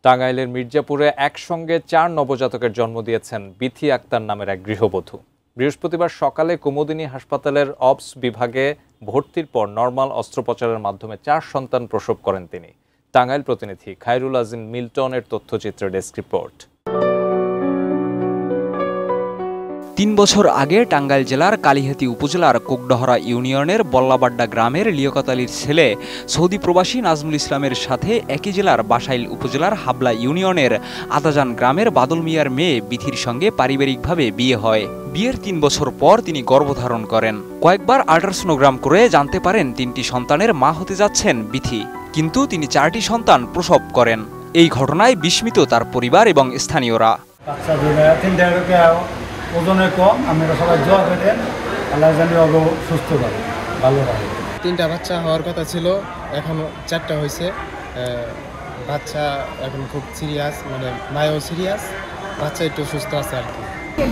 টাঙ্গাইলের মির্জাপুরে একসঙ্গে 4 নবজাতকের জন্ম দিয়েছেন বিথি আক্তার নামের এক গৃহবধূ। বৃহস্পতিবার সকালে কুমুদিনী হাসপাতালের অবস বিভাগে ভর্তির পর নরমাল অস্ত্রোপচারের মাধ্যমে 4 সন্তান প্রসব করেন তিনি। টাঙ্গাইল প্রতিনিধি খায়রুল আজিম মিল্টনের তথ্যচিত্রে ডেস্ক রিপোর্ট। 3 বছর আগে টাঙ্গাইল জেলার কালিহাতী উপজেলার কোকডহরা ইউনিয়নের বল্লাবাড্ডা গ্রামের লিয়াকত আলীর ছেলে সৌদি প্রবাসী নাজমুল ইসলামের সাথে একই জেলার বাসাইল উপজেলার হাবলা ইউনিয়নের আদাজান গ্রামের বাদল মিয়ার মেয়ে বিথির সঙ্গে পারিবারিকভাবে বিয়ে হয়। বিয়ের 3 বছর পর তিনি গর্ভধারণ করেন। কয়েকবার আল্ট্রাসোনোগ্রাম করে জানতে পারেন 3টি সন্তানের মা হতে যাচ্ছেন বিথি, কিন্তু তিনি 4টি সন্তান প্রসব করেন। এই ঘটনায় বিস্মিত তার পরিবার এবং স্থানীয়রা। ওজনে কম, আমরা সবাই দোয়া করেন আল্লাহ জানি ওকে সুস্থ করে ভালো রাখে। 3টা বাচ্চা হওয়ার কথা ছিল, এখন 4টা হয়েছে। বাচ্চা এখন খুব সিরিয়াস, মানে মায়ও সিরিয়াস, বাচ্চা একটু সুস্থ আছে আর কি।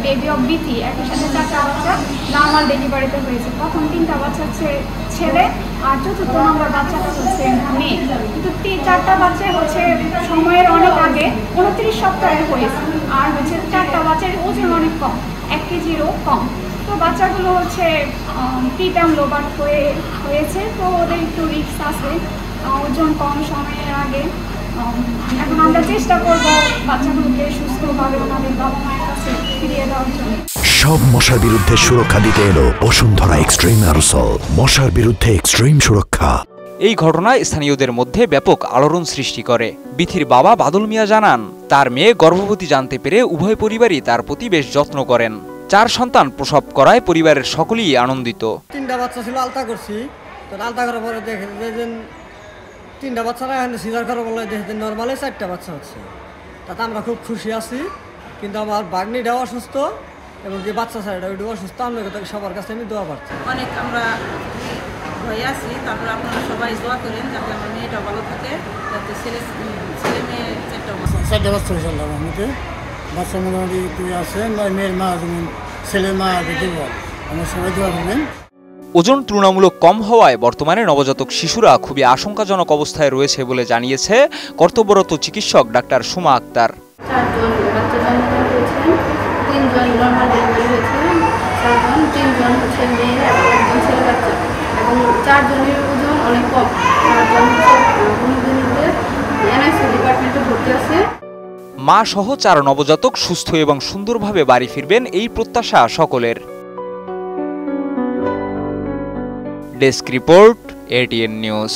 বেবি অফ বিথি একই সাথে 4টা বাচ্চা নর্মাল ডেলিভারিতে হয়েছে। প্রথম 3টা বাচ্চা হচ্ছে ছেলে আর চতুর্থ নম্বর বাচ্চাটা হচ্ছে মেয়ে, কিন্তু 4টা বাচ্চা হচ্ছে সময়ের অনেক আগে 29 সপ্তাহে হয়েছে। আর হচ্ছে 4টা বাচ্চার ওজন অনেক কম, 1 কেজিরও কম। তো বাচ্চাগুলো হচ্ছে প্রিটার্ম লোবার্ট হয়েছে, তো ওদের একটু রিস্ক আছে, ওজন কম, সময়ের আগে। এখন আমরা চেষ্টা করব বাচ্চাগুলোকে সুস্থভাবে ওনাদের বাবা মায়ের কাছে ফিরিয়ে দেওয়ার জন্য। সব মশার বিরুদ্ধে সুরক্ষা দিতে এলো বসুন্ধরা এক্সট্রিম অ্যারোসল, মশার বিরুদ্ধে এক্সট্রিম সুরক্ষা। এই ঘটনায় স্থানীয়দের মধ্যে ব্যাপক আলোড়ন সৃষ্টি করে। বিথির বাবা বাদল মিয়া জানান, তার মেয়ে গর্ভবতী জানতে পেরে উভয় পরিবারই তার প্রতি বেশ যত্ন করেন। 4 সন্তান প্রসব করায় পরিবারের সকলেই আনন্দিত। 3টা বাচ্চা ছিল, আলতা করছি, তো আলতা করার পরে দেখে যে 3টা বাচ্চারা এখন সিজার করার বলে দেখে নর্মালি 4টা বাচ্চা হচ্ছে, তাতে আমরা খুব খুশি আছি। কিন্তু আমার ভাগ্নিটাও অসুস্থ এবং যে বাচ্চা ছেলেটা ওইটাও অসুস্থ। আপনাকে সবার কাছে আমি দোয়া পাচ্ছি। অনেক আমরা ভয়ে আছি, তারপরে আপনারা সবাই দোয়া করেন যাতে আমার মেয়েটা ভালো থাকে, যাতে ছেলে মেয়ে 4টা বাচ্চা হয়েছে আল্লাহর রহমতে। বাচ্চা মোটামুটি 2 আছে, মেয়ের মা যেমন ছেলের মা দুর্বল, আমরা সবাই দোয়া করবেন। ওজন তুলনামূলক কম হওয়ায় বর্তমানে নবজাতক শিশুরা খুবই আশঙ্কাজনক অবস্থায় রয়েছে বলে জানিয়েছে কর্তব্যরত চিকিৎসক ডাক্তার সুমা আক্তার। 4 জন বাচ্চা জন্ম হয়েছে, 3 জন নর্মাল ডেলিভারি হয়েছে, 3 জন হচ্ছে মেয়ে এবং 1 জন ছেলে বাচ্চা, এবং 4 জনের ওজন অনেক কম। 4 জন এনআইসিইউ ডিপার্টমেন্টে ভর্তি আছে। মা সহ 4 নবজাতক সুস্থ এবং সুন্দরভাবে বাড়ি ফিরবেন, এই প্রত্যাশা সকলের। Desk report, ATN news.